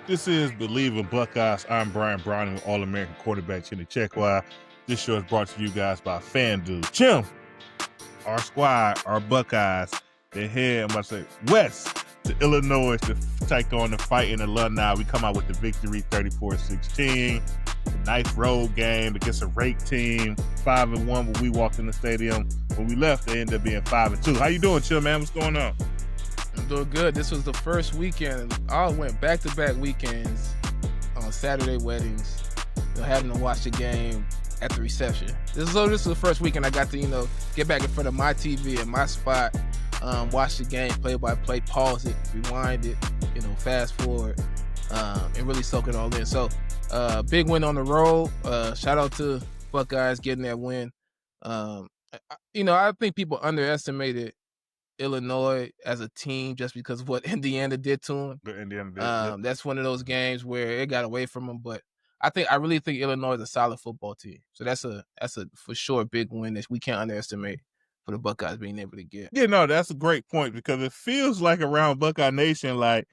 This is Bleav in Buckeyes. I'm Brian Browning with All-American quarterback Chekwa. This show is brought to you guys by FanDuel. Chim, our squad, our Buckeyes, they head, I'm about to say, west to Illinois to take on the Fighting Alumni. We come out with the victory, 34-16. Nice road game against a ranked team, 5-1 when we walked in the stadium. When we left, they ended up being 5-2. How you doing, Chim, man? What's going on? I'm doing good. This was the first weekend. I went back-to-back weekends on Saturday weddings, having to watch the game at the reception. This is the first weekend I got to, get back in front of my TV and my spot, watch the game, play-by-play, pause it, rewind it, fast forward, and really soak it all in. So, big win on the road. Shout out to Buckeyes getting that win. I think people underestimated Illinois as a team just because of what Indiana did to them. But Indiana did. Yep. That's one of those games where it got away from them. But I really think Illinois is a solid football team. So that's a for sure big win that we can't underestimate for the Buckeyes being able to get. Yeah, no, that's a great point because it feels like around Buckeye Nation, like,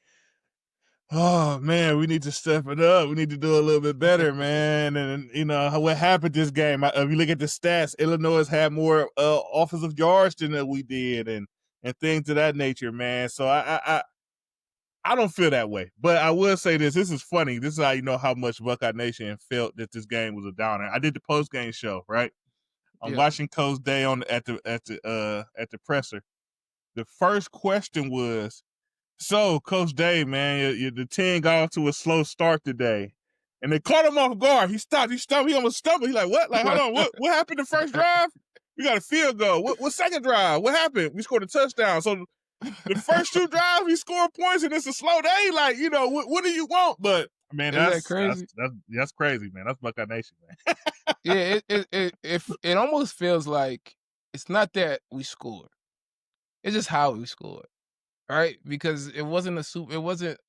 oh man, we need to step it up. We need to do a little bit better, man. And what happened this game? If you look at the stats, Illinois had more offensive yards than we did, and things of that nature, man. So I don't feel that way. But I will say this is funny. This is how you know how much Buckeye Nation felt that this game was a downer. I did the post-game show, right? I'm watching Coach Day at the presser. The first question was, so Coach Day, man, the team got off to a slow start today. And they caught him off guard. He stopped. He almost stumbled. He's like, what? Like, hold on. What happened the first drive? We got a field goal. What second drive? What happened? We scored a touchdown. So the first two drives, we scored points, and it's a slow day. Like, what do you want? But, man, that's crazy. That's crazy, man. That's Buckeye Nation, man. Yeah, it almost feels like it's not that we scored. It's just how we scored, right? Because it wasn't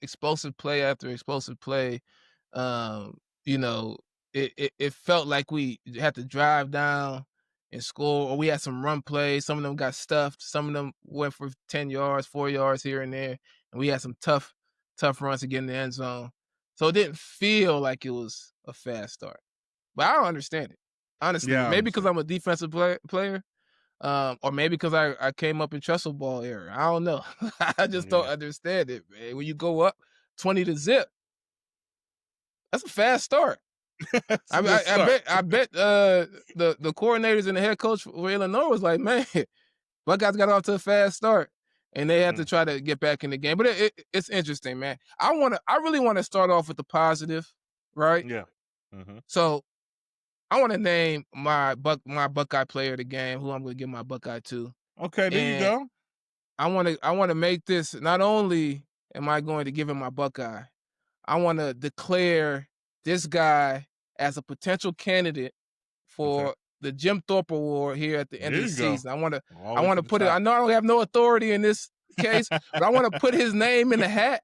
explosive play after explosive play. It felt like we had to drive down and score, or we had some run plays. Some of them got stuffed. Some of them went for 10 yards, 4 yards here and there. And we had some tough runs to get in the end zone. So it didn't feel like it was a fast start. But I don't understand it. Honestly, maybe because I'm a defensive player, or maybe because I came up in trestle ball era. I don't know. I just don't understand it, man. When you go up 20-0, that's a fast start. I bet the coordinators and the head coach for Illinois was like, man, Buckeyes got off to a fast start, and they had to try to get back in the game. But it's interesting, man. I really want to start off with the positive, right? Yeah. Mm-hmm. So I want to name my Buckeye player of the game, who I'm going to give my Buckeye to. Okay, there you go. I want to make this, not only am I going to give him my Buckeye, I want to declare this guy as a potential candidate for the Jim Thorpe Award here at the end of the season. I want to put it. I know I don't have no authority in this case, but I want to put his name in the hat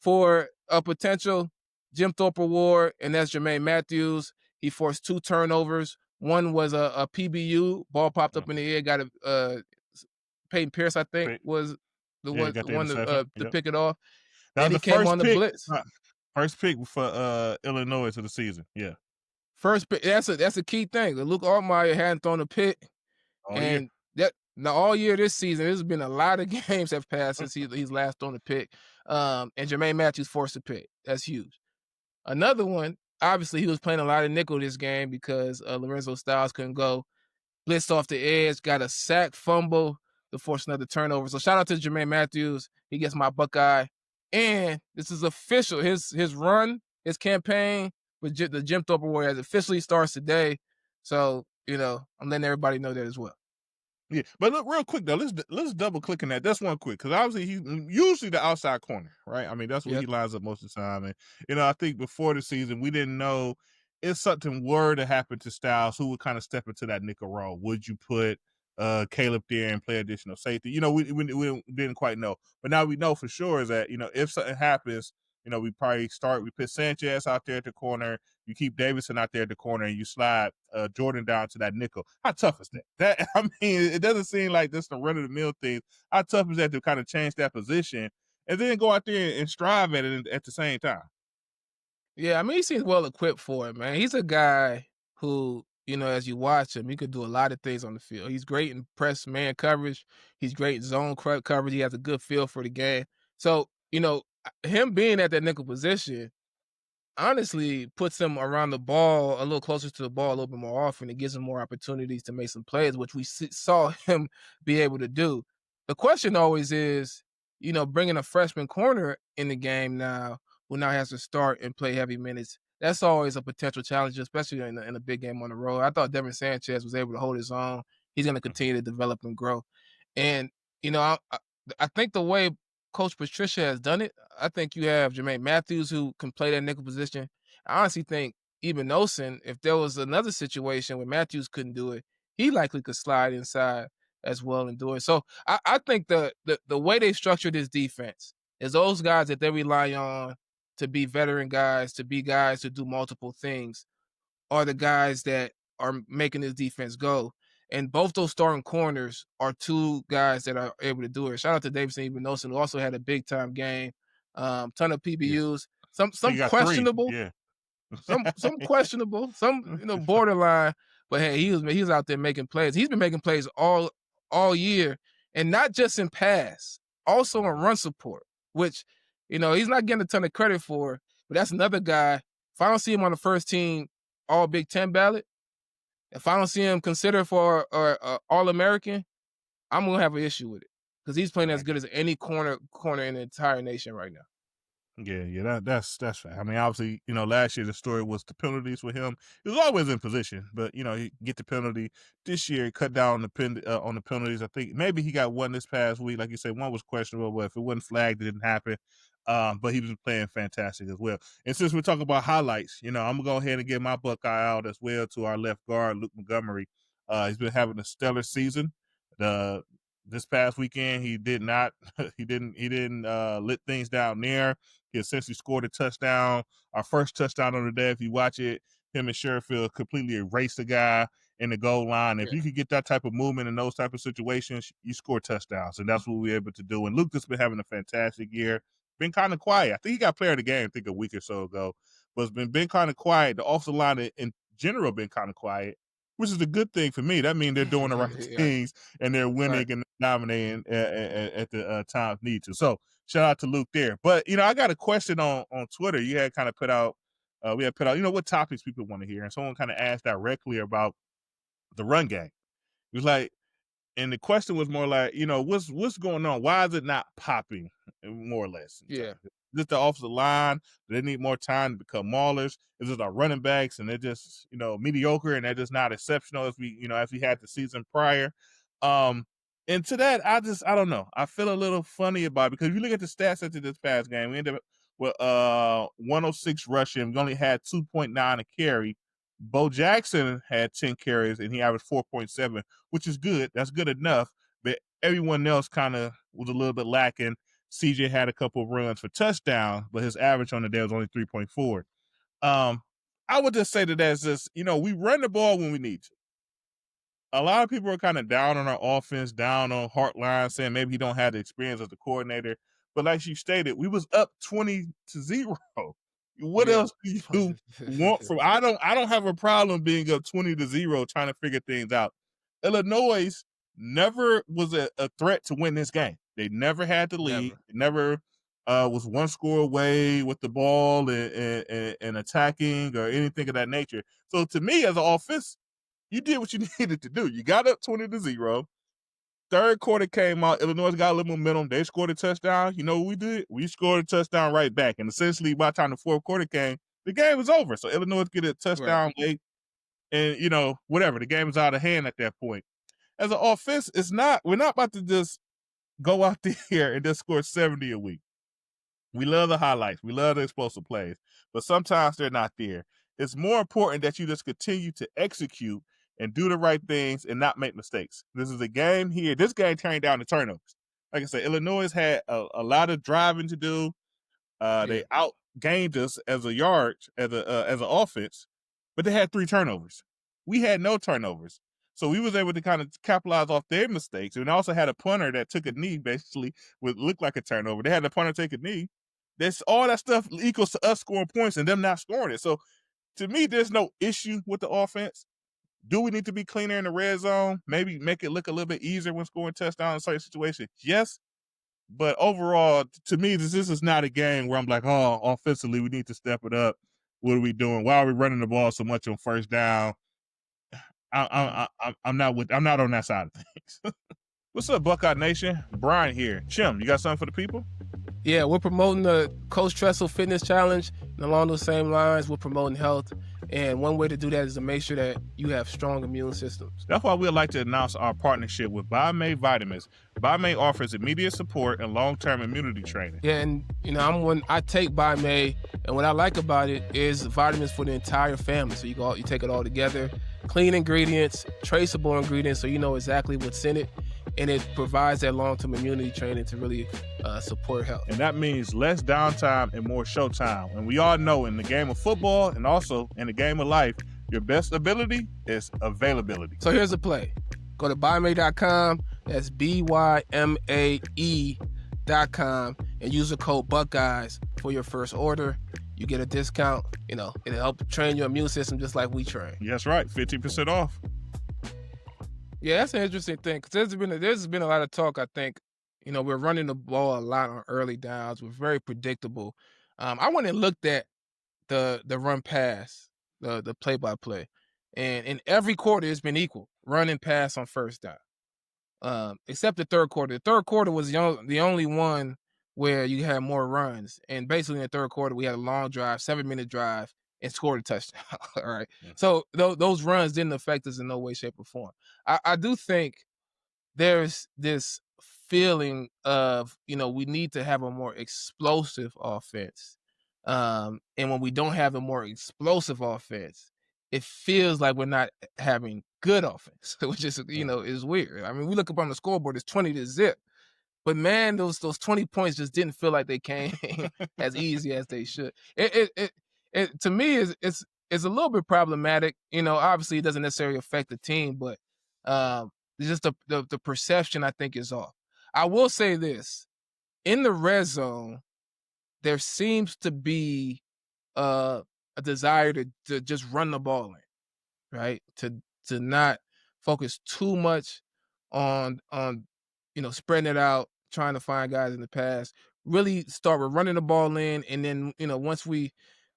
for a potential Jim Thorpe Award, and that's Jermaine Matthews. He forced 2 turnovers. One was a PBU, ball popped up in the air, got a Peyton Pierce, I think, was the one to pick it off. Then he came on the blitz. First pick for Illinois of the season. Yeah. First pick. That's a key thing. Luke Altmaier hadn't thrown a pick. All year this season, there's been a lot of games have passed since he's last thrown a pick. And Jermaine Matthews forced a pick. That's huge. Another one, obviously, he was playing a lot of nickel this game because Lorenzo Styles couldn't go. Blitzed off the edge, got a sack, fumble to force another turnover. So shout out to Jermaine Matthews. He gets my Buckeye. And this is official. His his campaign with the Jim Thorpe Award has officially starts today. So, I'm letting everybody know that as well. Yeah, but look, real quick though, let's double click on that. That's one quick, because obviously he's usually the outside corner, right? I mean, that's where he lines up most of the time. And I think before the season, we didn't know if something were to happen to Styles, who would kind of step into that nickel role. Would you put Caleb there and play additional safety? We didn't quite know, but now we know for sure is that if something happens, we probably we put Sanchez out there at the corner, you keep Davidson out there at the corner, and you slide Jordan down to that nickel. How tough is that? It doesn't seem like this the run of the mill thing. How tough is that to kind of change that position and then go out there and strive at it at the same time? Yeah, I mean, he seems well equipped for it, man. He's a guy who, as you watch him, he could do a lot of things on the field. He's great in press man coverage. He's great in zone coverage. He has a good feel for the game. So, him being at that nickel position honestly puts him around the ball a little closer to the ball a little bit more often. It gives him more opportunities to make some plays, which we saw him be able to do. The question always is, bringing a freshman corner in the game now, who now has to start and play heavy minutes. That's always a potential challenge, especially in a big game on the road. I thought Devin Sanchez was able to hold his own. He's going to continue to develop and grow. And, I think the way Coach Patricia has done it, I think you have Jermaine Matthews who can play that nickel position. I honestly think even Nosen, if there was another situation where Matthews couldn't do it, he likely could slide inside as well and do it. So I think the way they structure this defense is those guys that they rely on to be veteran guys, to be guys to do multiple things, are the guys that are making this defense go. And both those starting corners are two guys that are able to do it. Shout out to Davidson Ebenolson, who also had a big time game. Ton of Yeah. PBUs, So some you got 3. questionable, Yeah. some questionable, some borderline. But hey, he was out there making plays. He's been making plays all year, and not just in pass, also in run support, which he's not getting a ton of credit for. But that's another guy. If I don't see him on the first team All Big Ten ballot, if I don't see him considered for All American, I'm gonna have an issue with it because he's playing as good as any corner in the entire nation right now. Yeah, that's fair. I mean, obviously, last year the story was the penalties with him. He was always in position, but he get the penalty. This year, he cut down on the penalties. I think maybe he got one this past week. Like you said, one was questionable, but if it wasn't flagged, it didn't happen. But he was playing fantastic as well. And since we're talking about highlights, I'm gonna go ahead and get my Buckeye out as well to our left guard, Luke Montgomery. He's been having a stellar season. This past weekend, he did not. he didn't lit things down there. He essentially scored a touchdown. Our first touchdown on the day, if you watch it, him and Sherfield completely erased the guy in the goal line. If Yeah. you could get that type of movement in those type of situations, you score touchdowns. And that's what we were able to do. And Luke has been having a fantastic year. Been kind of quiet. I think he got player of the game, I think, a week or so ago. But it's been kind of quiet. The offensive line in general been kind of quiet, which is a good thing for me. That means they're doing the right Yeah. things and they're winning Right. and dominating at the times need to. So shout out to Luke there. But I got a question on Twitter. You had kind of put out, we had put out, what topics people want to hear, and someone kind of asked directly about the run game. It was like, and the question was more like, what's going on? Why is it not popping, more or less? Yeah. Is it the offensive line? Do they need more time to become maulers? Is it our running backs and they're just, mediocre and they're just not exceptional as we had the season prior? And to that, I don't know. I feel a little funny about it because if you look at the stats after this past game, we ended up with 106 rushing. We only had 2.9 a carry. Bo Jackson had 10 carries and he averaged 4.7, which is good. That's good enough. But everyone else kind of was a little bit lacking. CJ had a couple of runs for touchdown, but his average on the day was only 3.4. I would just say that that's just, we run the ball when we need to. A lot of people are kind of down on our offense, down on Hartline, saying maybe he don't have the experience as a coordinator. But like you stated, we was up 20-0. What Yeah. else do you want from? I don't have a problem being up 20-0 trying to figure things out. Illinois never was a threat to win this game. They never had the lead. Never. Never was one score away with the ball and attacking or anything of that nature. So to me, as an offense, you did what you needed to do. You got up 20-0. Third quarter came out. Illinois got a little momentum. They scored a touchdown. You know what we did? We scored a touchdown right back. And essentially, by the time the fourth quarter came, the game was over. So Illinois get a touchdown late. And, whatever. The game was out of hand at that point. As an offense, we're not about to just go out there and just score 70 a week. We love the highlights. We love the explosive plays. But sometimes they're not there. It's more important that you just continue to execute and do the right things and not make mistakes. This is a game here. This game turned down the turnovers. Like I said, Illinois had a lot of driving to do. They outgained us as an offense, but they had 3 turnovers. We had no turnovers. So we was able to kind of capitalize off their mistakes. And also had a punter that took a knee, basically, would look like a turnover. They had a punter take a knee. That's all that stuff equals to us scoring points and them not scoring it. So to me, there's no issue with the offense. Do we need to be cleaner in the red zone? Maybe make it look a little bit easier when scoring touchdowns in certain situations? Yes. But overall, to me, this is not a game where I'm like, oh, offensively, we need to step it up. What are we doing? Why are we running the ball so much on first down? I'm not on that side of things. What's up, Buckeye Nation? Brian here. Chim, you got something for the people? Yeah, we're promoting the Coach Tressel Fitness Challenge. And along those same lines, we're promoting health. And one way to do that is to make sure that you have strong immune systems. That's why we'd like to announce our partnership with Bleav Vitamins. Bleav offers immediate support and long-term immunity training. Yeah, and I take Bleav, and what I like about it is vitamins for the entire family. So you take it all together, clean ingredients, traceable ingredients, so you know exactly what's in it. And it provides that long-term immunity training to really support health. And that means less downtime and more showtime. And we all know in the game of football and also in the game of life, your best ability is availability. So here's the play. Go to Bleav.com, that's BYMAE.com, and use the code Buckeyes for your first order. You get a discount. It'll help train your immune system just like we train. That's right, 50% off. Yeah, that's an interesting thing because there's been a lot of talk. I think we're running the ball a lot on early downs. We're very predictable. I went and looked at the run pass, the play by play, and in every quarter it's been equal, run and pass on first down, except the third quarter. The third quarter was the only one where you had more runs, and basically in the third quarter we had a long drive, 7-minute drive, and scored a touchdown. All right. Yeah. So those runs didn't affect us in no way, shape, or form. I do think there's this feeling of, we need to have a more explosive offense. And when we don't have a more explosive offense, it feels like we're not having good offense, which is, is weird. I mean, we look up on the scoreboard, it's 20-0. But man, those 20 points just didn't feel like they came as easy as they should. It to me it's a little bit problematic. Obviously it doesn't necessarily affect the team, but just the perception I think is off. I will say this: in the red zone, there seems to be a desire to just run the ball in, right? To not focus too much on spreading it out, trying to find guys in the pass. Really start with running the ball in, and then once we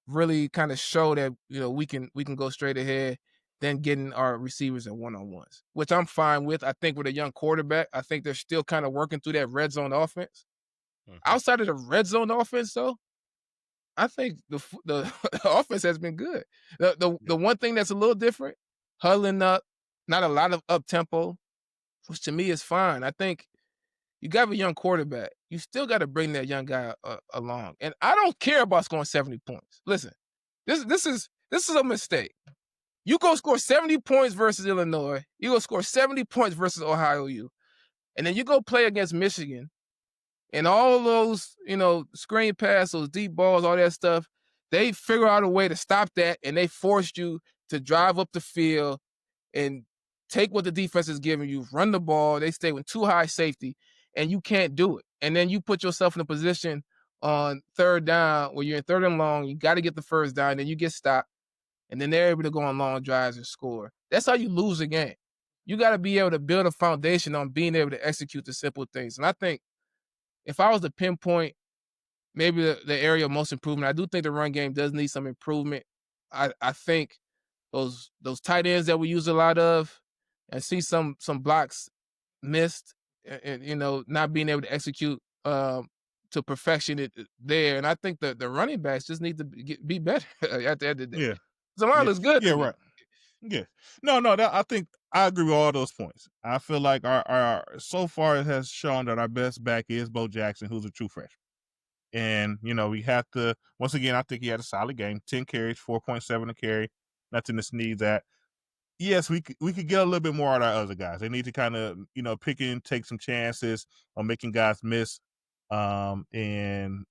really kind of show that we can go straight ahead, then getting our receivers in one-on-ones, which I'm fine with. I think with a young quarterback, I think they're still kind of working through that red zone offense. Mm-hmm. Outside of the red zone offense, though, I think the offense has been good. The one thing that's a little different, huddling up, not a lot of up tempo, which to me is fine. I think you got a young quarterback. You still got to bring that young guy along. And I don't care about scoring 70 points. Listen, this is a mistake. You go score 70 points versus Illinois. You go score 70 points versus Ohio U. And then you go play against Michigan. And all those, screen pass, those deep balls, all that stuff, they figure out a way to stop that, and they forced you to drive up the field and take what the defense is giving you, run the ball. They stay with too high safety, and you can't do it. And then you put yourself in a position on third down where you're in third and long. You got to get the first down, and then you get stopped, and then they're able to go on long drives and score. That's how you lose a game. You got to be able to build a foundation on being able to execute the simple things. And I think if I was to pinpoint maybe the area of most improvement, I do think the run game does need some improvement. I think those tight ends that we use a lot of, and see some blocks missed, and not being able to execute to perfection it there. And I think the running backs just need to be better at the end of the day. Yeah, Zamar looks good. Yeah, right. Yeah, no, I think I agree with all those points. I feel like our so far it has shown that our best back is Bo Jackson, who's a true freshman. And, we have to, once again, I think he had a solid game, 10 carries, 4.7 a carry, nothing to sneeze at. Yes, we could get a little bit more out of our other guys. They need to kind of, pick and take some chances on making guys miss, making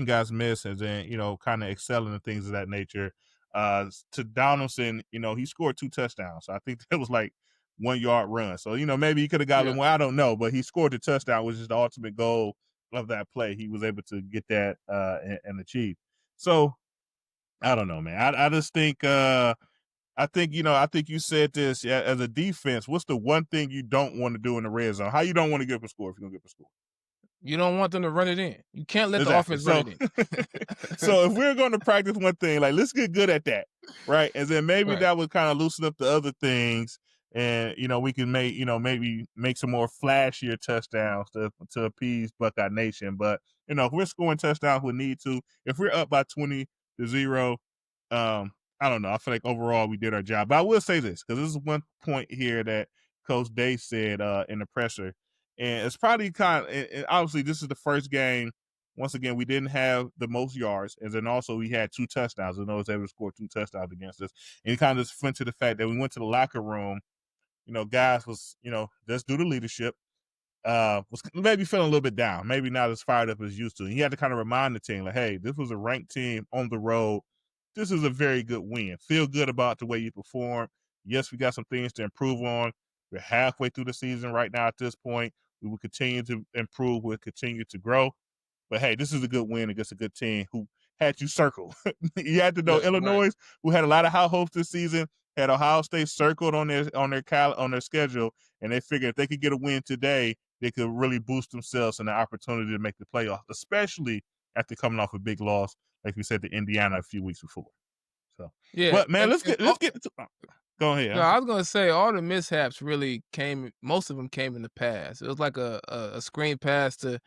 guys miss, and then, kind of excelling and things of that nature. To Donaldson, he scored 2 touchdowns. So I think that was like 1 yard run. So, maybe he could have got more. I don't know, but he scored the touchdown, which is the ultimate goal of that play, he was able to get that and achieve. So I don't know, man. I just think I think you said this as a defense. What's the one thing you don't want to do in the red zone? How you don't want to give up a score if you're gonna give up a score? You don't want them to run it in. You can't let the Exactly. offense run So, it in. so if we're going to practice one thing, like let's get good at that, right? And then maybe Right. that would kind of loosen up the other things, and we can maybe make some more flashier touchdowns to appease Buckeye Nation. But if we're scoring touchdowns, we need to. If we're up by 20-0, I don't know. I feel like overall we did our job. But I will say this because this is one point here that Coach Day said in the presser. And it's probably and obviously this is the first game. Once again, we didn't have the most yards, and then also we had 2 touchdowns. And I was able to score 2 touchdowns against us. And he kind of just went to the fact that we went to the locker room. Guys was just due to leadership. Was maybe feeling a little bit down, maybe not as fired up as used to. And he had to kind of remind the team, like, hey, this was a ranked team on the road. This is a very good win. Feel good about the way you perform. Yes, we got some things to improve on. We're halfway through the season right now at this point. We will continue to improve. We'll continue to grow. But hey, this is a good win against a good team who had you circled. You had to know Illinois, Right. who had a lot of high hopes this season, had Ohio State circled on their schedule, and they figured if they could get a win today, they could really boost themselves and the opportunity to make the playoffs, especially after coming off a big loss, like we said, to Indiana a few weeks before. So, Yeah. but man, let's get to, go ahead. No, I was gonna say all the mishaps really most of them came in the pass. It was like a screen pass to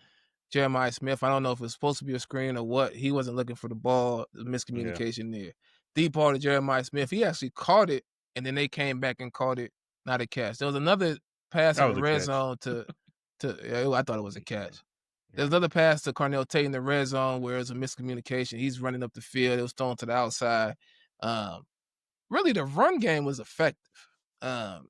Jeremiah Smith. I don't know if it was supposed to be a screen or what. He wasn't looking for the ball, the Yeah, miscommunication there. Deep ball to Jeremiah Smith. He actually caught it, and then they came back and caught it, not a catch. There was another pass that in the was a red catch. zone I thought it was a catch. Yeah. There's another pass to Cornell Tate in the red zone where it was a miscommunication. He's running up the field. It was thrown to the outside. Um, Really, the run game was effective.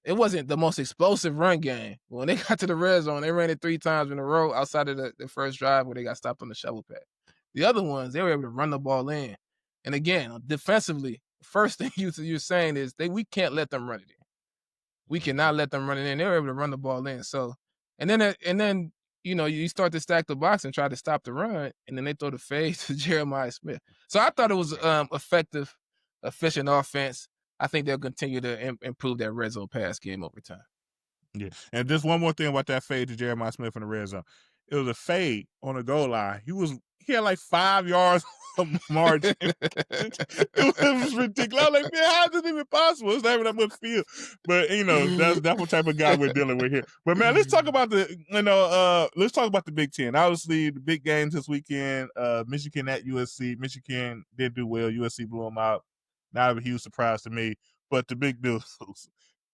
It wasn't the most explosive run game. When they got to the red zone, they ran it 3 times in a row outside of the first drive where they got stopped on the shovel pad. The other ones, they were able to run the ball in. And again, defensively, first thing you're saying is we can't let them run it in. We cannot let them run it in. They were able to run the ball in. So, and then you start to stack the box and try to stop the run, and then they throw the fade to Jeremiah Smith. So I thought it was effective, efficient offense. I think they'll continue to improve that red zone pass game over time. Yeah, and just one more thing about that fade to Jeremiah Smith in the red zone. It was a fade on the goal line. He had like 5 yards of margin. It was ridiculous. I was like, man, how is this even possible? It's not even that much field. But that's what type of guy we're dealing with here. But man, let's talk about the Big Ten. Obviously, the big games this weekend. Michigan at USC. Michigan did do well. USC blew them out. Not a huge surprise to me. But the big news: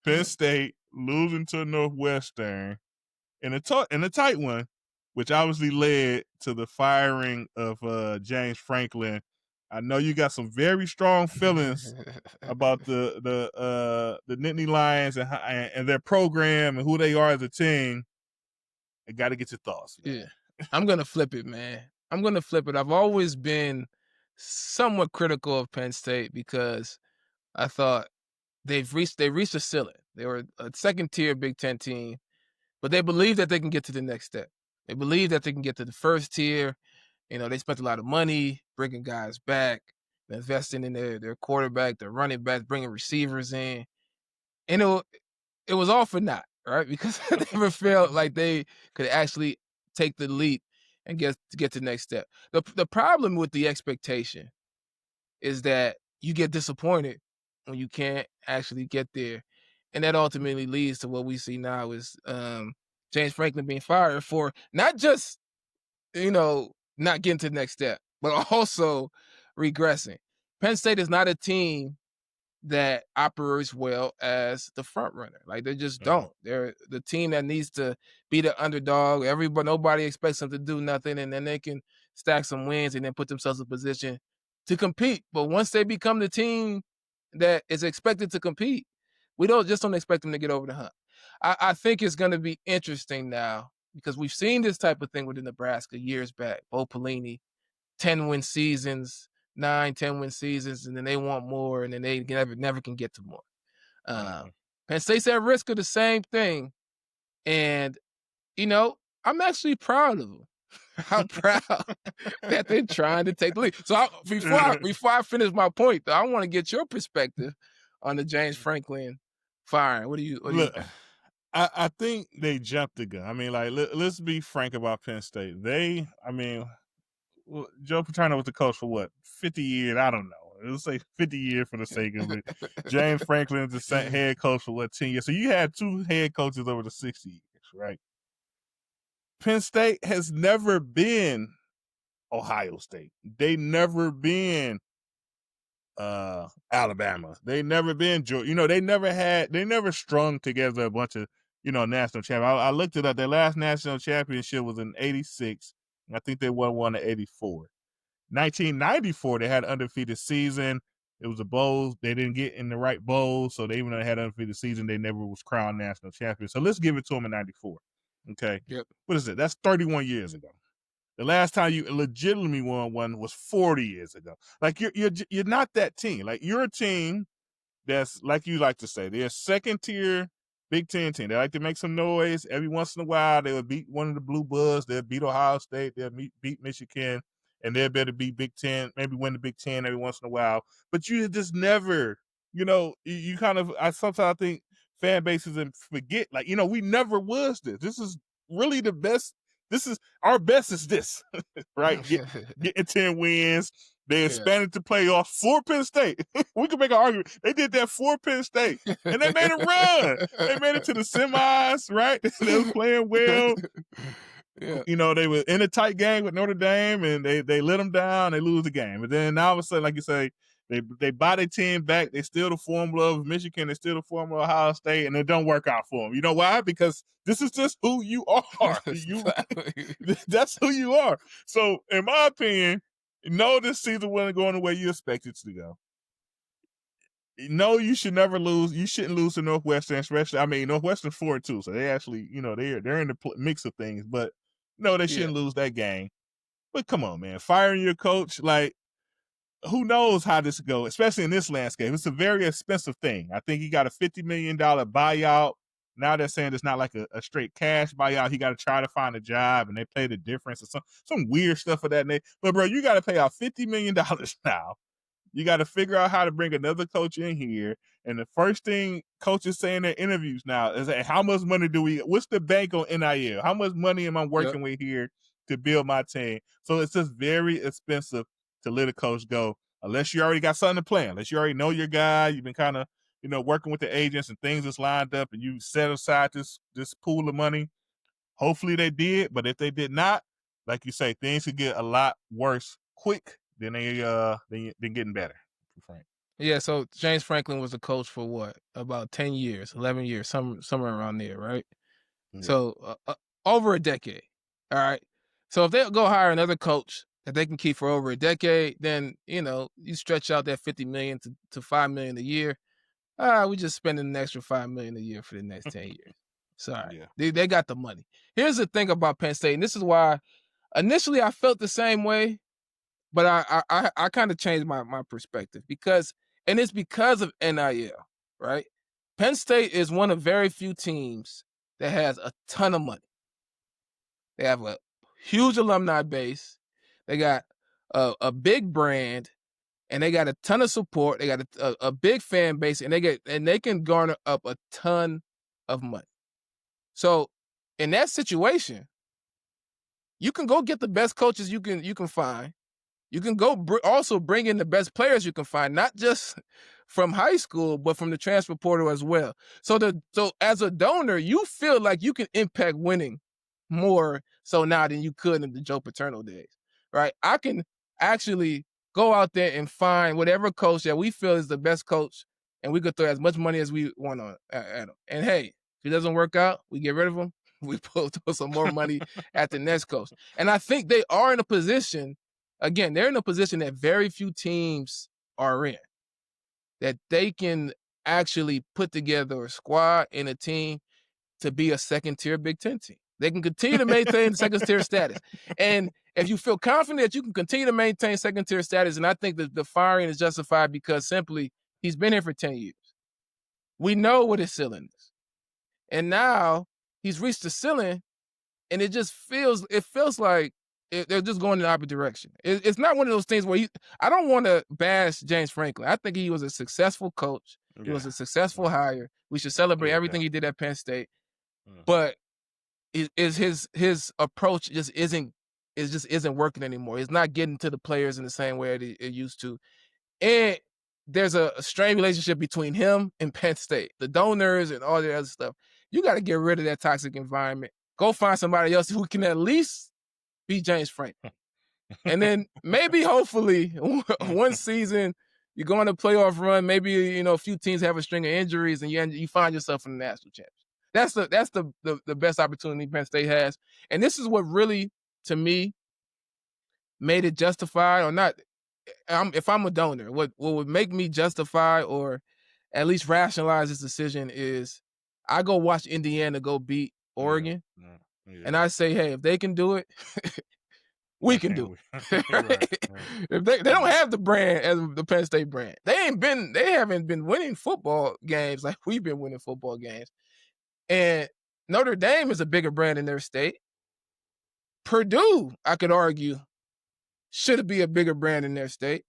Penn State losing to Northwestern in a tight one, which obviously led to the firing of James Franklin. I know you got some very strong feelings about the Nittany Lions and their program and who they are as a team. I got to get your thoughts. Man. Yeah, I'm gonna flip it, man. I'm gonna flip it. I've always been somewhat critical of Penn State because I thought they reached a ceiling. They were a second tier Big Ten team, but they believe that they can get to the next step. They believe that they can get to the first tier. They spent a lot of money bringing guys back, investing in their quarterback, their running backs, bringing receivers in. And it was all for naught, right? Because I never felt like they could actually take the leap and get to the next step. The problem with the expectation is that you get disappointed when you can't actually get there. And that ultimately leads to what we see now is James Franklin being fired for not just, not getting to the next step, but also regressing. Penn State is not a team that operates well as the front runner. Like they just don't. They're the team that needs to be the underdog. Nobody expects them to do nothing, and then they can stack some wins and then put themselves in position to compete. But once they become the team that is expected to compete, we don't expect them to get over the hump. I think it's going to be interesting now because we've seen this type of thing with Nebraska years back. Bo Pelini, 10-win seasons, 9, 10-win seasons, and then they want more, and then they never can get to more. Penn State's at risk of the same thing, and I'm actually proud of them. I'm proud that they're trying to take the lead. So before I finish my point, though, I want to get your perspective on the James Franklin firing. What do you Look, think? I think they jumped the gun. I mean, like, let's be frank about Penn State. Joe Paterno was the coach for what, 50 years? I don't know. Let's say 50 years for the sake of it. James Franklin is the head coach for what, 10 years? So you had two head coaches over the 60 years, right? Penn State has never been Ohio State. They never been Alabama. They never been Georgia. They never strung together a bunch of, national champions. I looked it up. Their last national championship was in 86. I think they won one in 84. 1994, they had an undefeated season. It was a bowl. They didn't get in the right bowl, so even though they had an undefeated season, they never was crowned national champion. So let's give it to them in 94. Okay. Yep. What is it? That's 31 years ago. The last time you legitimately won one was 40 years ago. Like you're not that team. Like you're a team that's, like you like to say, they're a second tier Big Ten team. They like to make some noise every once in a while. They would beat one of the Blue Bulls. They'll beat Ohio State. They'll beat Michigan, and they'll better beat Big Ten. Maybe win the Big Ten every once in a while. But you just never, you kind of. I sometimes think fan bases and forget, like, we never was this. This is really the best. This is our best. Is this right? Getting 10 wins. They expanded the playoffs for Penn State. We could make an argument. They did that for Penn State, and they made a run. They made it to the semis, right? They were playing well. Yeah. They were in a tight game with Notre Dame, and they let them down. They lose the game, and then all of a sudden, like you say, they buy their team back. They steal the formula of Michigan. They steal the formula of Ohio State, and it don't work out for them. You know why? Because this is just who you are. That's who you are. So, in my opinion, no, this season wasn't going the way you expect it to go. No, you should never lose. You shouldn't lose to Northwestern, especially. I mean, Northwestern's 4-2, so they actually, they're in the mix of things. But no, they shouldn't lose that game. But come on, man, firing your coach, like, who knows how this goes, especially in this landscape. It's a very expensive thing. I think he got a $50 million buyout. Now they're saying it's not like a straight cash buyout. He got to try to find a job, and they play the difference or some weird stuff of that nature. But, bro, you got to pay out $50 million now. You got to figure out how to bring another coach in here. And the first thing coaches say in their interviews now is, hey, how much money what's the bank on NIL? How much money am I working with here to build my team? So it's just very expensive to let a coach go, unless you already got something to plan, unless you already know your guy, you've been kind of, working with the agents and things that's lined up, and you set aside this pool of money. Hopefully they did, but if they did not, like you say, things could get a lot worse quick than than getting better, Frank. Yeah, so James Franklin was a coach for what? About 10 years, 11 years, somewhere around there, right? Yeah. So over a decade. All right. So if they go hire another coach that they can keep for over a decade, then, you stretch out that $50 million to $5 million a year. We just spending an extra $5 million a year for the next 10 years. Sorry. Yeah. They got the money. Here's the thing about Penn State, and this is why initially I felt the same way, but I kind of changed my perspective and it's because of NIL, right? Penn State is one of very few teams that has a ton of money. They have a huge alumni base. They got a big brand, and they got a ton of support. They got a big fan base, and they can garner up a ton of money. So in that situation, you can go get the best coaches you can find. You can go also bring in the best players you can find, not just from high school, but from the transfer portal as well. So as a donor, you feel like you can impact winning more so now than you could in the Joe Paterno days, right? I can actually go out there and find whatever coach that we feel is the best coach, and we could throw as much money as we want at him. And hey, if it doesn't work out, we get rid of him. We throw some more money at the next coach. And I think they are in a position. Again, they're in a position that very few teams are in, that they can actually put together a squad and a team to be a second-tier Big Ten team. They can continue to maintain second-tier status. And if you feel confident that you can continue to maintain second-tier status, and I think that the firing is justified because simply he's been here for 10 years. We know what his ceiling is. And now he's reached the ceiling, and it feels like they're just going in the opposite direction. It's not one of those things where I don't want to bash James Franklin. I think he was a successful coach. He was a successful hire. We should celebrate everything he did at Penn State. But his approach just isn't working anymore. It's not getting to the players in the same way it used to. And there's a strained relationship between him and Penn State, the donors and all the other stuff. You got to get rid of that toxic environment. Go find somebody else who can at least be James Franklin. And then maybe, hopefully, one season you go on a playoff run, maybe, a few teams have a string of injuries and you find yourself in the national championship. That's the best opportunity Penn State has. And this is what really, to me, made it justified or not. If I'm a donor, what would make me justify or at least rationalize this decision is I go watch Indiana go beat Oregon. And I say, hey, if they can do it, we can do it. Right. If they don't have the brand as the Penn State brand. They haven't been winning football games like we've been winning football games. And Notre Dame is a bigger brand in their state. Purdue, I could argue, should be a bigger brand in their state.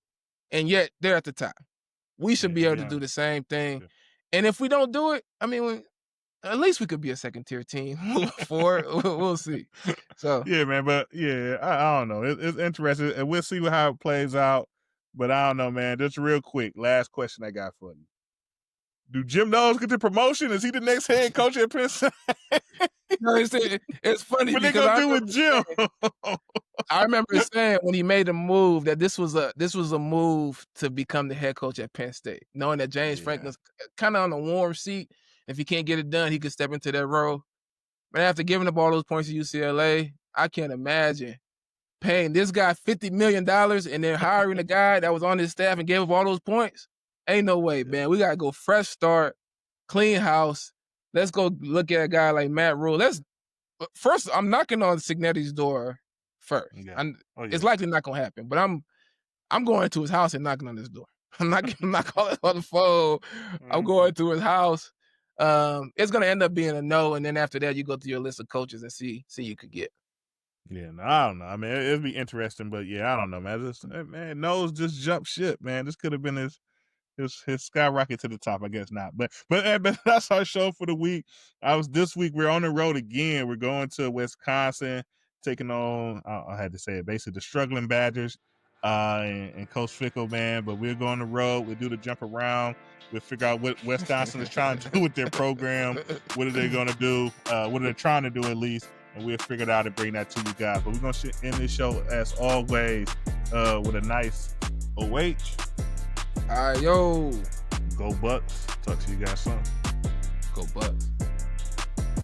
And yet they're at the top. We should be able to do the same thing. Yeah. And if we don't do it, at least we could be a second-tier team for it. We'll see. So yeah, man. But I don't know. It's interesting, and we'll see how it plays out. But I don't know, man. Just real quick, last question I got for you: do Jim Knowles get the promotion? Is he the next head coach at Penn State? No, it's funny. What they gonna do with Jim? I remember saying when he made a move that this was a move to become the head coach at Penn State, knowing that James Franklin's kind of on a warm seat. If he can't get it done, he could step into that role. But after giving up all those points to UCLA, I can't imagine paying this guy $50 million and then hiring a guy that was on his staff and gave up all those points. Ain't no way, man. We got to go fresh start, clean house. Let's go look at a guy like Matt Rule. First, I'm knocking on Signetti's door first. Yeah. It's likely not going to happen, but I'm going to his house and knocking on his door. I'm not calling on the phone. I'm going to his house. It's going to end up being a no, and then after that, you go through your list of coaches and see you could get. Yeah, no, I don't know. It'd be interesting, but I don't know, man. Knowles just jumped ship, man. This could have been his skyrocket to the top. I guess not, but that's our show for the week. This week we're on the road again. We're going to Wisconsin, taking on I had to say it, basically the struggling Badgers, and Coach Fickle, man. But we'll go on the road. We'll do the jump around. We'll figure out what Wisconsin is trying to do with their program. What are they going to do? What are they trying to do at least? And we'll figure it out and bring that to you guys. But we're going to end this show, as always, with a nice OH. All right, yo. Go Bucks. Talk to you guys soon.